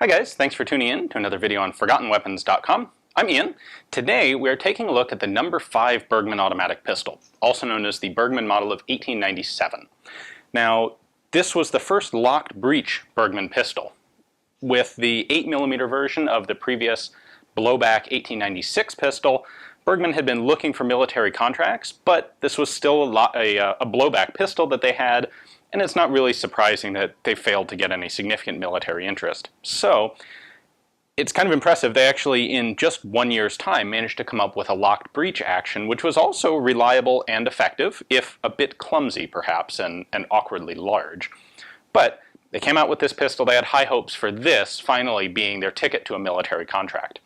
Hi guys, thanks for tuning in to another video on ForgottenWeapons.com. I'm Ian. Today we are taking a look at the No. 5 Bergman automatic pistol, also known as the Bergman model of 1897. Now, this was the first locked breech Bergman pistol. With the 8mm version of the previous blowback 1896 pistol, Bergman had been looking for military contracts, but this was still a blowback pistol that they had, and it's not really surprising that they failed to get any significant military interest. So it's kind of impressive. They actually, in just 1 year's time, managed to come up with a locked breech action, which was also reliable and effective, if a bit clumsy perhaps, and awkwardly large. But they came out with this pistol. They had high hopes for this finally being their ticket to a military contract.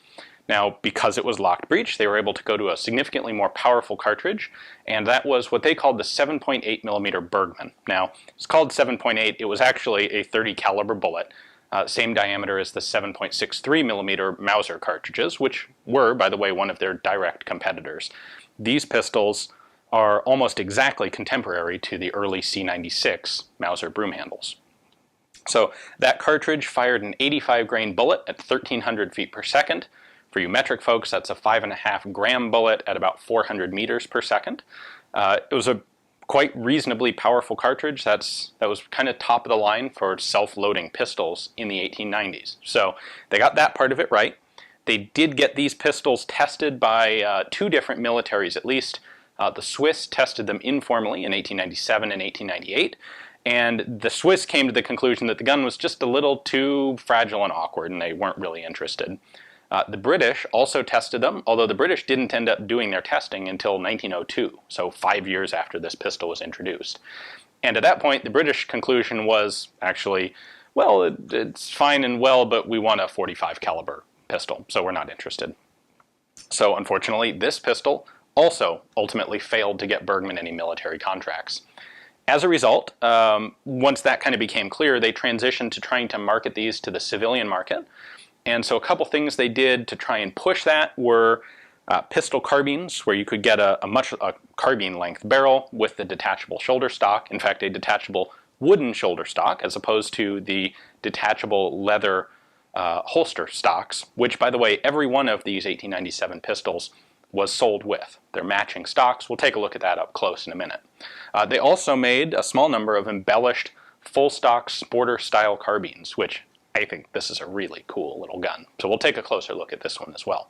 Now, because it was locked breech, they were able to go to a significantly more powerful cartridge, and that was what they called the 7.8mm Bergman. Now, it's called 7.8. It was actually a 30 caliber bullet, same diameter as the 7.63mm Mauser cartridges, which were, by the way, one of their direct competitors. These pistols are almost exactly contemporary to the early C96 Mauser broom handles. So that cartridge fired an 85 grain bullet at 1,300 feet per second. For you metric folks, that's a 5.5 gram bullet at about 400 meters per second. It was a quite reasonably powerful cartridge. That was kind of top of the line for self-loading pistols in the 1890s. So they got that part of it right. They did get these pistols tested by two different militaries at least. The Swiss tested them informally in 1897 and 1898. And the Swiss came to the conclusion that the gun was just a little too fragile and awkward, and they weren't really interested. The British also tested them, although the British didn't end up doing their testing until 1902, so 5 years after this pistol was introduced. And at that point, the British conclusion was actually, well, it's fine and well, but we want a 45 caliber pistol, so we're not interested. So unfortunately, this pistol also ultimately failed to get Bergman any military contracts. As a result, once that kind of became clear, they transitioned to trying to market these to the civilian market. And so a couple things they did to try and push that were pistol carbines, where you could get a carbine length barrel with the detachable shoulder stock. In fact, a detachable wooden shoulder stock, as opposed to the detachable leather holster stocks, which, by the way, every one of these 1897 pistols was sold with. They're matching stocks. We'll take a look at that up close in a minute. They also made a small number of embellished full stock sporter style carbines, which I think this is a really cool little gun. So we'll take a closer look at this one as well.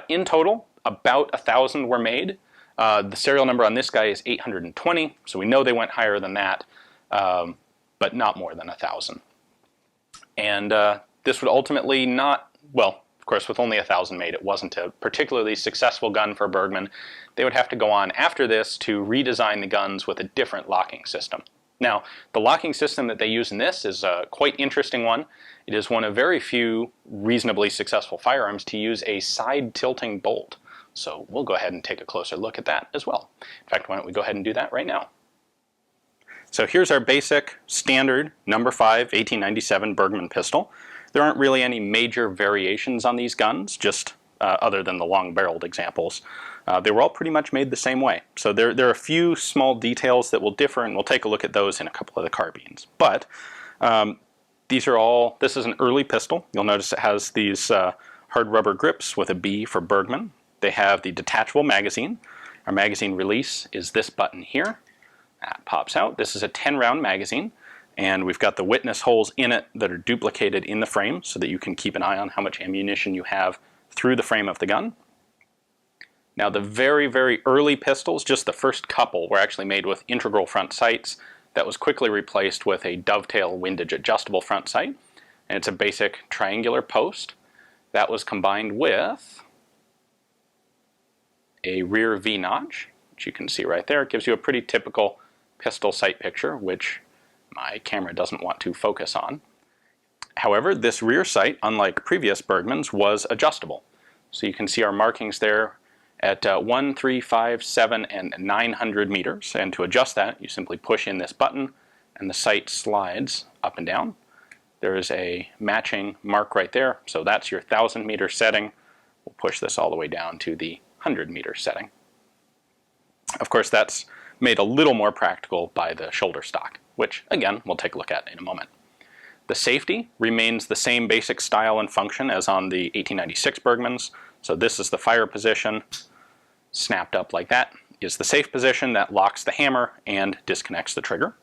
In total, about 1,000 were made. The serial number on this guy is 820, so we know they went higher than that, but not more than 1,000. And this would ultimately not, well, of course, with only 1,000 made, it wasn't a particularly successful gun for Bergman. They would have to go on after this to redesign the guns with a different locking system. Now, the locking system that they use in this is a quite interesting one. It is one of very few reasonably successful firearms to use a side tilting bolt. So we'll go ahead and take a closer look at that as well. In fact, why don't we go ahead and do that right now. So here's our basic standard No. 5 1897 Bergman pistol. There aren't really any major variations on these guns, just other than the long-barreled examples. They were all pretty much made the same way. So there are a few small details that will differ, and we'll take a look at those in a couple of the carbines. But this is an early pistol. You'll notice it has these hard rubber grips with a B for Bergman. They have the detachable magazine. Our magazine release is this button here. That pops out. This is a 10-round magazine, and we've got the witness holes in it that are duplicated in the frame so that you can keep an eye on how much ammunition you have through the frame of the gun. Now, the very, very early pistols, just the first couple, were actually made with integral front sights. That was quickly replaced with a dovetail windage adjustable front sight. And it's a basic triangular post. That was combined with a rear V-notch, which you can see right there. It gives you a pretty typical pistol sight picture, which my camera doesn't want to focus on. However, this rear sight, unlike previous Bergmans, was adjustable. So you can see our markings there at 1, 3, 5, 7, and 900 meters. And to adjust that, you simply push in this button, and the sight slides up and down. There is a matching mark right there, so that's your 1,000 meter setting. We'll push this all the way down to the 100 meter setting. Of course, that's made a little more practical by the shoulder stock, which, again, we'll take a look at in a moment. The safety remains the same basic style and function as on the 1896 Bergmans. So this is the fire position, snapped up like that is the safe position that locks the hammer and disconnects the trigger.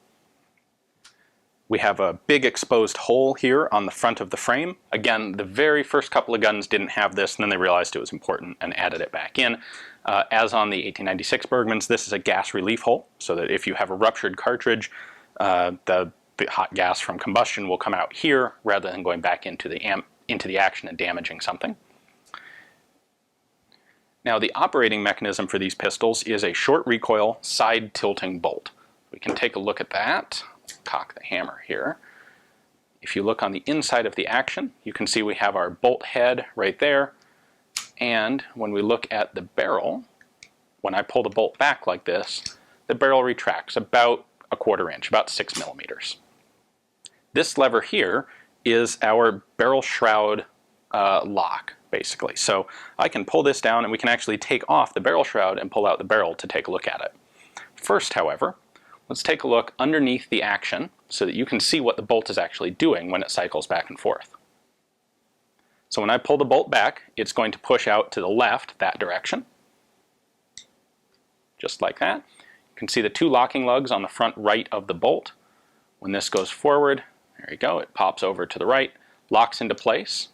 We have a big exposed hole here on the front of the frame. Again, the very first couple of guns didn't have this, and then they realized it was important and added it back in. As on the 1896 Bergmans, this is a gas relief hole, so that if you have a ruptured cartridge, the hot gas from combustion will come out here rather than going back into the action and damaging something. Now, the operating mechanism for these pistols is a short recoil side tilting bolt. We can take a look at that. Cock the hammer here. If you look on the inside of the action, you can see we have our bolt head right there. And when we look at the barrel, when I pull the bolt back like this, the barrel retracts about a 1/4 inch, about 6 millimeters. This lever here is our barrel shroud lock, basically. So I can pull this down and we can actually take off the barrel shroud and pull out the barrel to take a look at it. First, however, let's take a look underneath the action so that you can see what the bolt is actually doing when it cycles back and forth. So when I pull the bolt back, it's going to push out to the left that direction, just like that. You can see the 2 locking lugs on the front right of the bolt. When this goes forward, there you go, it pops over to the right, locks into place.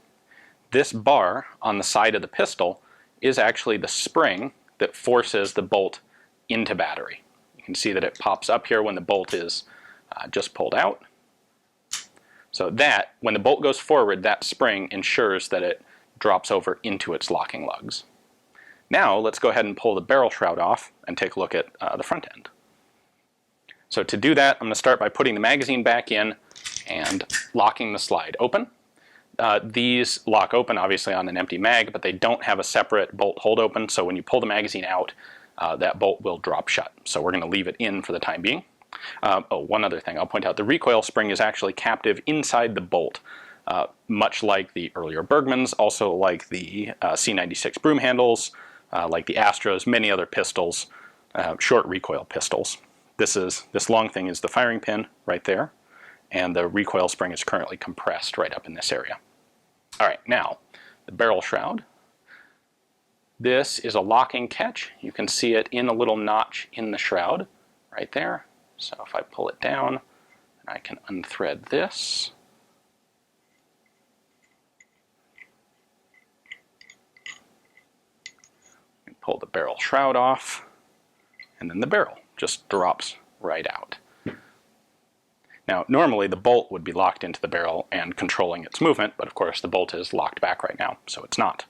This bar on the side of the pistol is actually the spring that forces the bolt into battery. You can see that it pops up here when the bolt is just pulled out. So that, when the bolt goes forward, that spring ensures that it drops over into its locking lugs. Now let's go ahead and pull the barrel shroud off and take a look at the front end. So to do that, I'm going to start by putting the magazine back in and locking the slide open. These lock open obviously on an empty mag, but they don't have a separate bolt hold open, so when you pull the magazine out, that bolt will drop shut. So we're going to leave it in for the time being. One other thing I'll point out, the recoil spring is actually captive inside the bolt, much like the earlier Bergmans, also like the C96 broom handles, like the Astros, many other pistols, short recoil pistols. This long thing is the firing pin right there, and the recoil spring is currently compressed right up in this area. All right, now the barrel shroud. This is a locking catch. You can see it in a little notch in the shroud right there. So if I pull it down, I can unthread this. Pull the barrel shroud off, and then the barrel just drops right out. Now, normally the bolt would be locked into the barrel and controlling its movement, but of course the bolt is locked back right now, so it's not.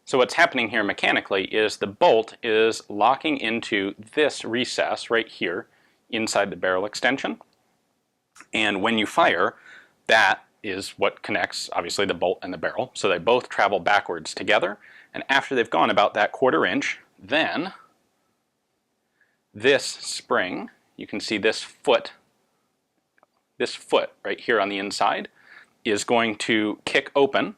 So what's happening here mechanically is the bolt is locking into this recess right here inside the barrel extension, and when you fire, that is what connects obviously the bolt and the barrel, so they both travel backwards together, and after they've gone about that 1/4 inch, then this spring, you can see this foot right here on the inside, is going to kick open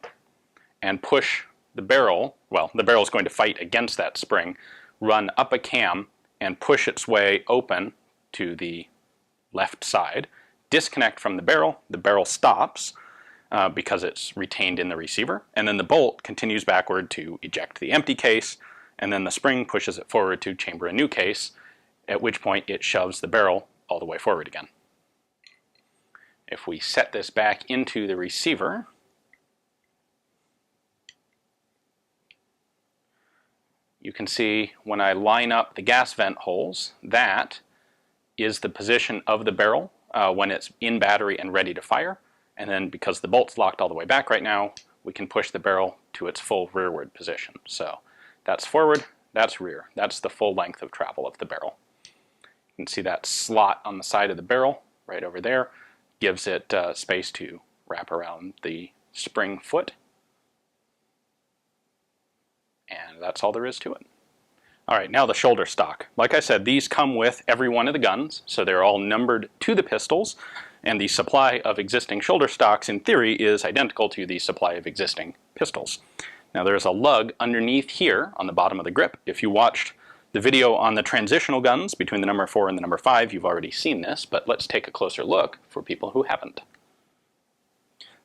and push the barrel, well, the barrel is going to fight against that spring, run up a cam and push its way open to the left side, disconnect from the barrel stops because it's retained in the receiver, and then the bolt continues backward to eject the empty case, and then the spring pushes it forward to chamber a new case, at which point it shoves the barrel all the way forward again. If we set this back into the receiver, you can see when I line up the gas vent holes, that is the position of the barrel when it's in battery and ready to fire. And then because the bolt's locked all the way back right now, we can push the barrel to its full rearward position. So that's forward, that's rear. That's the full length of travel of the barrel. You can see that slot on the side of the barrel right over there gives it space to wrap around the spring foot. And that's all there is to it. All right, now the shoulder stock. Like I said, these come with every one of the guns, so they're all numbered to the pistols, and the supply of existing shoulder stocks, in theory, is identical to the supply of existing pistols. Now there's a lug underneath here on the bottom of the grip. If you watched The video on the transitional guns between the number 4 and the number 5, you've already seen this, but let's take a closer look for people who haven't.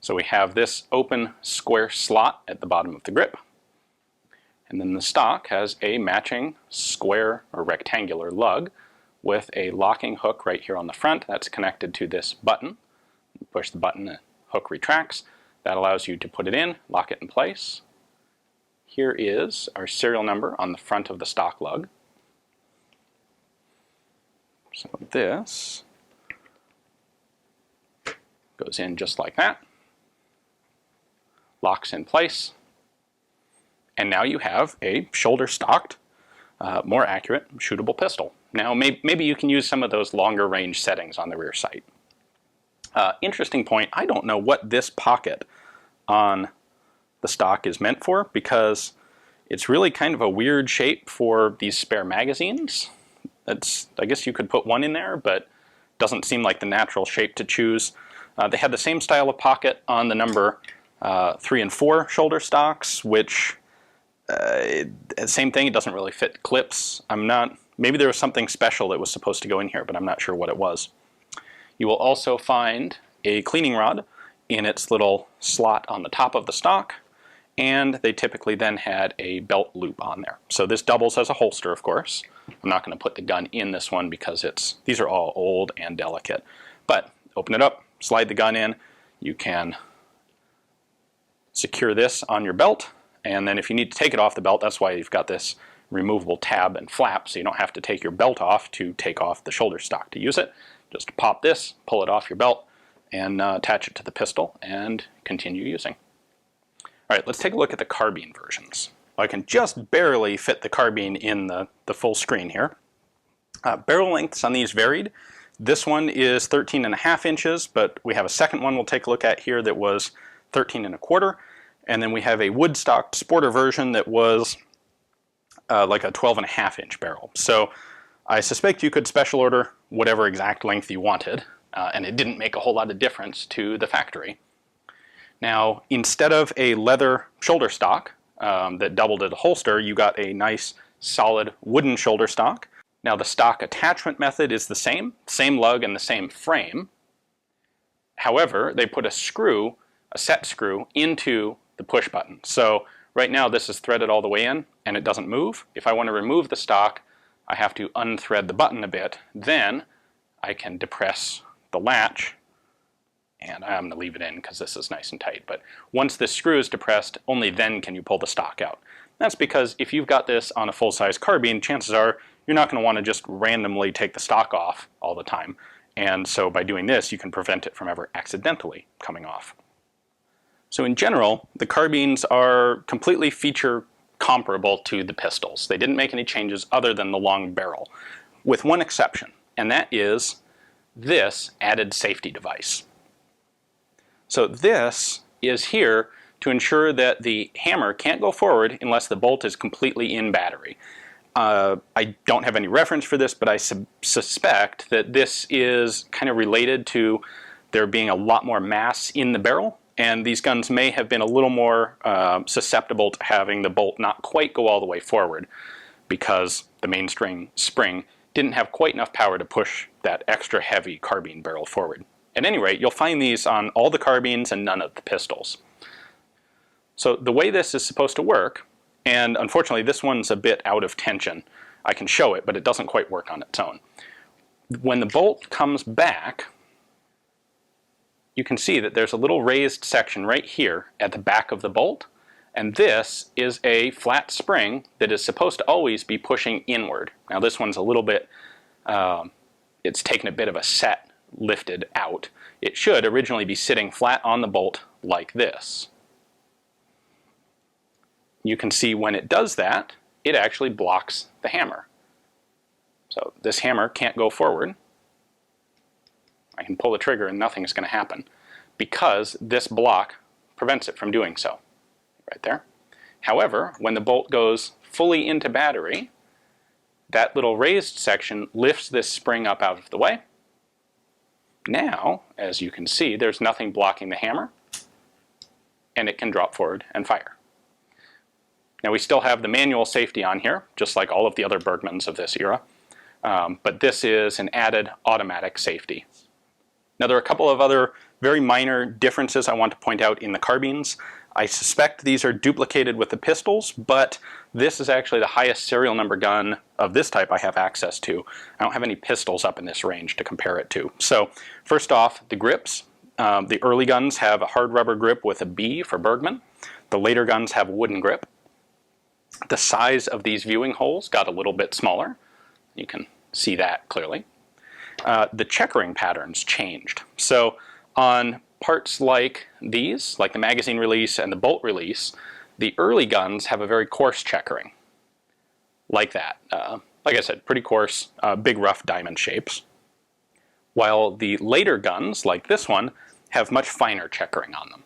So we have this open square slot at the bottom of the grip, and then the stock has a matching square or rectangular lug with a locking hook right here on the front that's connected to this button. You push the button, the hook retracts. That allows you to put it in, lock it in place. Here is our serial number on the front of the stock lug. So this goes in just like that, locks in place, and now you have a shoulder-stocked, more accurate, shootable pistol. Now maybe you can use some of those longer range settings on the rear sight. Interesting point, I don't know what this pocket on the stock is meant for, because it's really kind of a weird shape for these spare magazines. I guess you could put one in there, but doesn't seem like the natural shape to choose. They had the same style of pocket on the number 3 and 4 shoulder stocks, which same thing, it doesn't really fit clips. Maybe there was something special that was supposed to go in here, but I'm not sure what it was. You will also find a cleaning rod in its little slot on the top of the stock, and they typically then had a belt loop on there. So this doubles as a holster, of course. I'm not going to put the gun in this one because these are all old and delicate. But open it up, slide the gun in. You can secure this on your belt, and then if you need to take it off the belt, that's why you've got this removable tab and flap, so you don't have to take your belt off to take off the shoulder stock to use it. Just pop this, pull it off your belt, and attach it to the pistol and continue using. All right, let's take a look at the carbine versions. I can just barely fit the carbine in the full screen here. Barrel lengths on these varied. This one is 13.5 inches, but we have a second one we'll take a look at here that was 13.25, and then we have a wood-stocked sporter version that was like a 12.5 inch barrel. So I suspect you could special order whatever exact length you wanted, and it didn't make a whole lot of difference to the factory. Now, instead of a leather shoulder stock that doubled as a holster, you got a nice solid wooden shoulder stock. Now the stock attachment method is the same lug and the same frame. However, they put a set screw into the push button. So right now this is threaded all the way in and it doesn't move. If I want to remove the stock, I have to unthread the button a bit. Then I can depress the latch, and I'm going to leave it in because this is nice and tight. But once this screw is depressed, only then can you pull the stock out. That's because if you've got this on a full-size carbine, chances are you're not going to want to just randomly take the stock off all the time. And so by doing this, you can prevent it from ever accidentally coming off. So in general, the carbines are completely feature comparable to the pistols. They didn't make any changes other than the long barrel, with one exception, and that is this added safety device. So this is here to ensure that the hammer can't go forward unless the bolt is completely in battery. I don't have any reference for this, but I suspect that this is kind of related to there being a lot more mass in the barrel, and these guns may have been a little more susceptible to having the bolt not quite go all the way forward because the mainspring spring didn't have quite enough power to push that extra heavy carbine barrel forward. At any rate, you'll find these on all the carbines and none of the pistols. So the way this is supposed to work, and unfortunately this one's a bit out of tension. I can show it, but it doesn't quite work on its own. When the bolt comes back, you can see that there's a little raised section right here at the back of the bolt, and this is a flat spring that is supposed to always be pushing inward. Now this one's a little bit, it's taken a bit of a set lifted out. It should originally be sitting flat on the bolt like this. You can see when it does that, it actually blocks the hammer. So this hammer can't go forward. I can pull the trigger and nothing's going to happen because this block prevents it from doing so. Right there. However, when the bolt goes fully into battery, that little raised section lifts this spring up out of the way. Now, as you can see, there's nothing blocking the hammer, and it can drop forward and fire. Now we still have the manual safety on here, just like all of the other Bergmans of this era, but this is an added automatic safety. Now there are a couple of other very minor differences I want to point out in the carbines. I suspect these are duplicated with the pistols, but this is actually the highest serial number gun of this type I have access to. I don't have any pistols up in this range to compare it to. So first off, the grips. The early guns have a hard rubber grip with a B for Bergman. The later guns have a wooden grip. The size of these viewing holes got a little bit smaller. You can see that clearly. The checkering patterns changed. So on parts like these, like the magazine release and the bolt release, the early guns have a very coarse checkering, like that. Like I said, pretty coarse, big rough diamond shapes. While the later guns, like this one, have much finer checkering on them.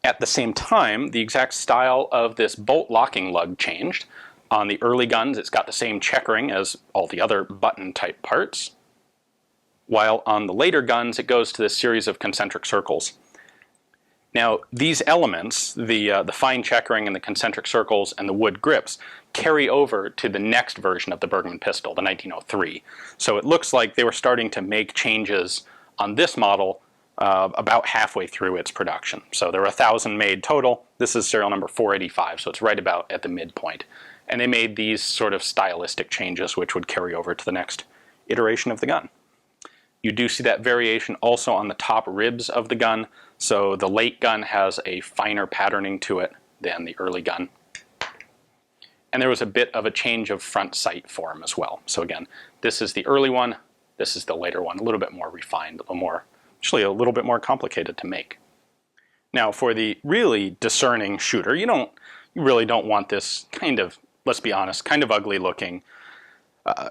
At the same time, the exact style of this bolt locking lug changed. On the early guns, it's got the same checkering as all the other button type parts, while on the later guns it goes to this series of concentric circles. Now these elements, the fine checkering and the concentric circles and the wood grips, carry over to the next version of the Bergman pistol, the 1903. So it looks like they were starting to make changes on this model about halfway through its production. So there were 1,000 made total. This is serial number 485, so it's right about at the midpoint. And they made these sort of stylistic changes which would carry over to the next iteration of the gun. You do see that variation also on the top ribs of the gun. So the late gun has a finer patterning to it than the early gun. And there was a bit of a change of front sight form as well. So again, this is the early one, this is the later one, a little bit more refined, a little more, actually a little bit more complicated to make. Now for the really discerning shooter, you really don't want this kind of, let's be honest, kind of ugly looking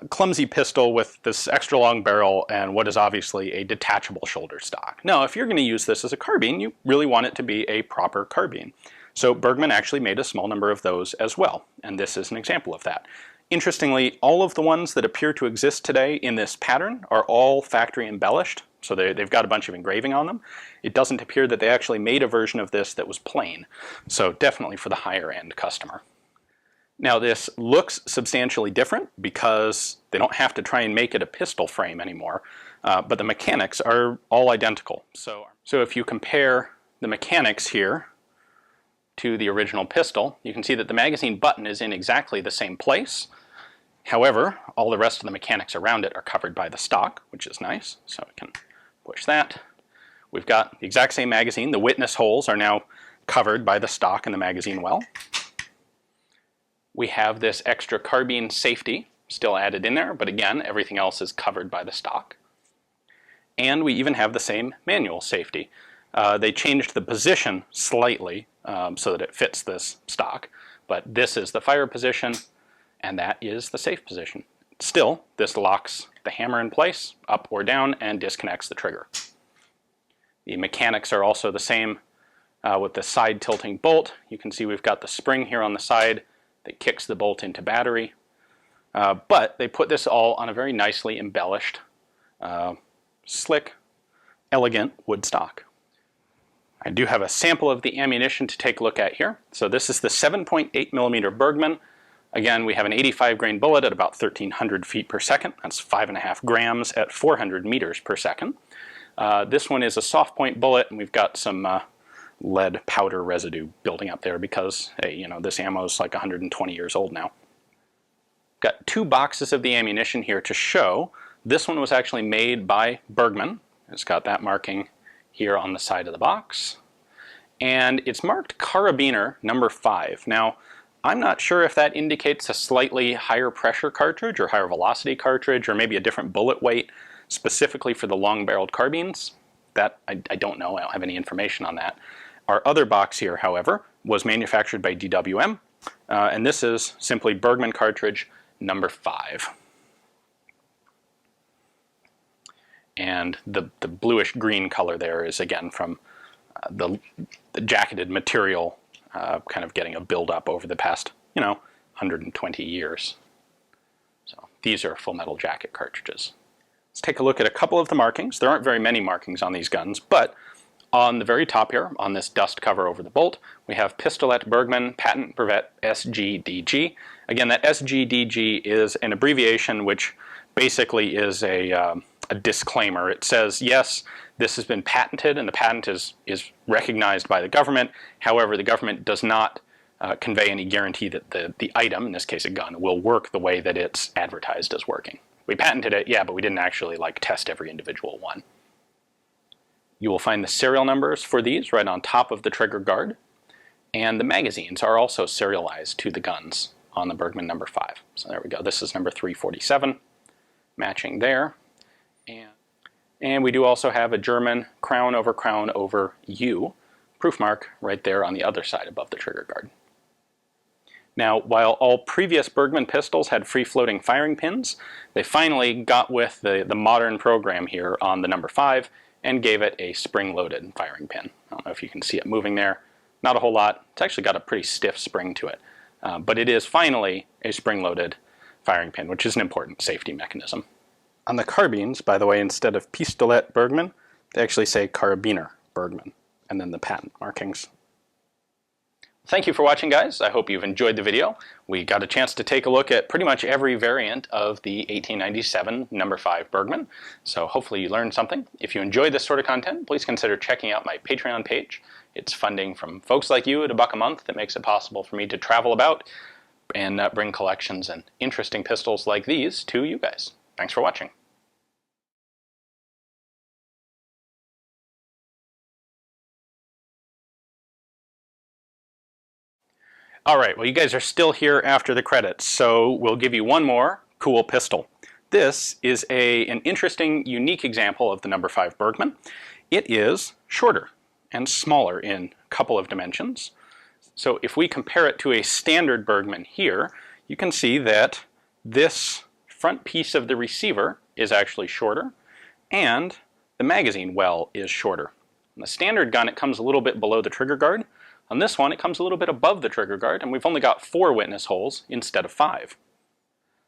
clumsy pistol with this extra long barrel and what is obviously a detachable shoulder stock. No, if you're going to use this as a carbine, you really want it to be a proper carbine. So Bergman actually made a small number of those as well, and this is an example of that. Interestingly, all of the ones that appear to exist today in this pattern are all factory embellished, so they've got a bunch of engraving on them. It doesn't appear that they actually made a version of this that was plain, so definitely for the higher end customer. Now this looks substantially different because they don't have to try and make it a pistol frame anymore, but the mechanics are all identical. So if you compare the mechanics here to the original pistol, you can see that the magazine button is in exactly the same place. However, all the rest of the mechanics around it are covered by the stock, which is nice. So we can push that. We've got the exact same magazine. The witness holes are now covered by the stock and the magazine well. We have this extra carbine safety still added in there, but again, everything else is covered by the stock. And we even have the same manual safety. They changed the position slightly so that it fits this stock, but this is the fire position and that is the safe position. Still, this locks the hammer in place, up or down, and disconnects the trigger. The mechanics are also the same with the side tilting bolt. You can see we've got the spring here on the side that kicks the bolt into battery. But they put this all on a very nicely embellished, slick, elegant wood stock. I do have a sample of the ammunition to take a look at here. So this is the 7.8mm Bergman. Again, we have an 85 grain bullet at about 1,300 feet per second. That's 5.5 grams at 400 meters per second. This one is a soft point bullet, and we've got some lead powder residue building up there because, hey, you know, this ammo is like 120 years old now. Got two boxes of the ammunition here to show. This one was actually made by Bergman. It's got that marking here on the side of the box. And it's marked Carabiner No. 5. Now, I'm not sure if that indicates a slightly higher pressure cartridge or higher velocity cartridge or maybe a different bullet weight specifically for the long-barreled carbines. That I don't know. I don't have any information on that. Our other box here, however, was manufactured by DWM, and this is simply Bergman cartridge No. 5. And the bluish green color there is again from the jacketed material kind of getting a build-up over the past, 120 years. So these are full metal jacket cartridges. Let's take a look at a couple of the markings. There aren't very many markings on these guns, but On the very top here, on this dust cover over the bolt, we have Pistolet Bergman Patent Brevet SGDG. Again, that SGDG is an abbreviation which basically is a disclaimer. It says, yes, this has been patented and the patent is recognized by the government. However, the government does not convey any guarantee that the item, in this case a gun, will work the way that it's advertised as working. We patented it, yeah, but we didn't actually test every individual one. You will find the serial numbers for these right on top of the trigger guard, and the magazines are also serialized to the guns on the Bergman No. 5. So there we go. This is number 347, matching there. And we do also have a German crown over U proof mark right there on the other side above the trigger guard. Now, while all previous Bergman pistols had free-floating firing pins, they finally got with the modern program here on the No. 5 and gave it a spring-loaded firing pin. I don't know if you can see it moving there. Not a whole lot. It's actually got a pretty stiff spring to it. But it is finally a spring-loaded firing pin, which is an important safety mechanism. On the carbines, by the way, instead of Pistolet Bergman, they actually say Carabiner Bergman, and then the patent markings. Thank you for watching, guys. I hope you've enjoyed the video. We got a chance to take a look at pretty much every variant of the 1897 No. 5 Bergman, so hopefully you learned something. If you enjoyed this sort of content, please consider checking out my Patreon page. It's funding from folks like you at $1 a month that makes it possible for me to travel about and bring collections and interesting pistols like these to you guys. Thanks for watching. Alright, well you guys are still here after the credits, so we'll give you one more cool pistol. This is an interesting, unique example of the No. 5 Bergman. It is shorter and smaller in a couple of dimensions. So if we compare it to a standard Bergman here, you can see that this front piece of the receiver is actually shorter, and the magazine well is shorter. In the standard gun, it comes a little bit below the trigger guard. On this one, it comes a little bit above the trigger guard, and we've only got 4 witness holes instead of 5.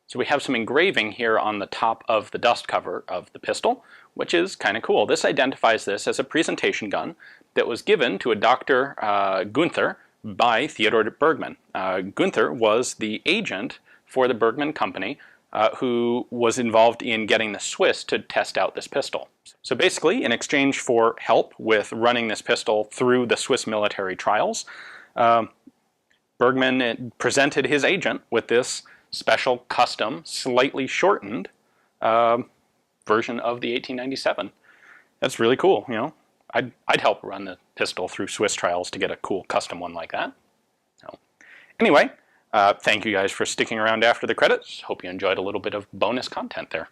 So we have some engraving here on the top of the dust cover of the pistol, which is kind of cool. This identifies this as a presentation gun that was given to a Dr. Gunther by Theodor Bergman. Gunther was the agent for the Bergman company who was involved in getting the Swiss to test out this pistol. So basically, in exchange for help with running this pistol through the Swiss military trials, Bergman presented his agent with this special, custom, slightly shortened version of the 1897. That's really cool, you know. I'd help run the pistol through Swiss trials to get a cool custom one like that. So, anyway, thank you guys for sticking around after the credits. Hope you enjoyed a little bit of bonus content there.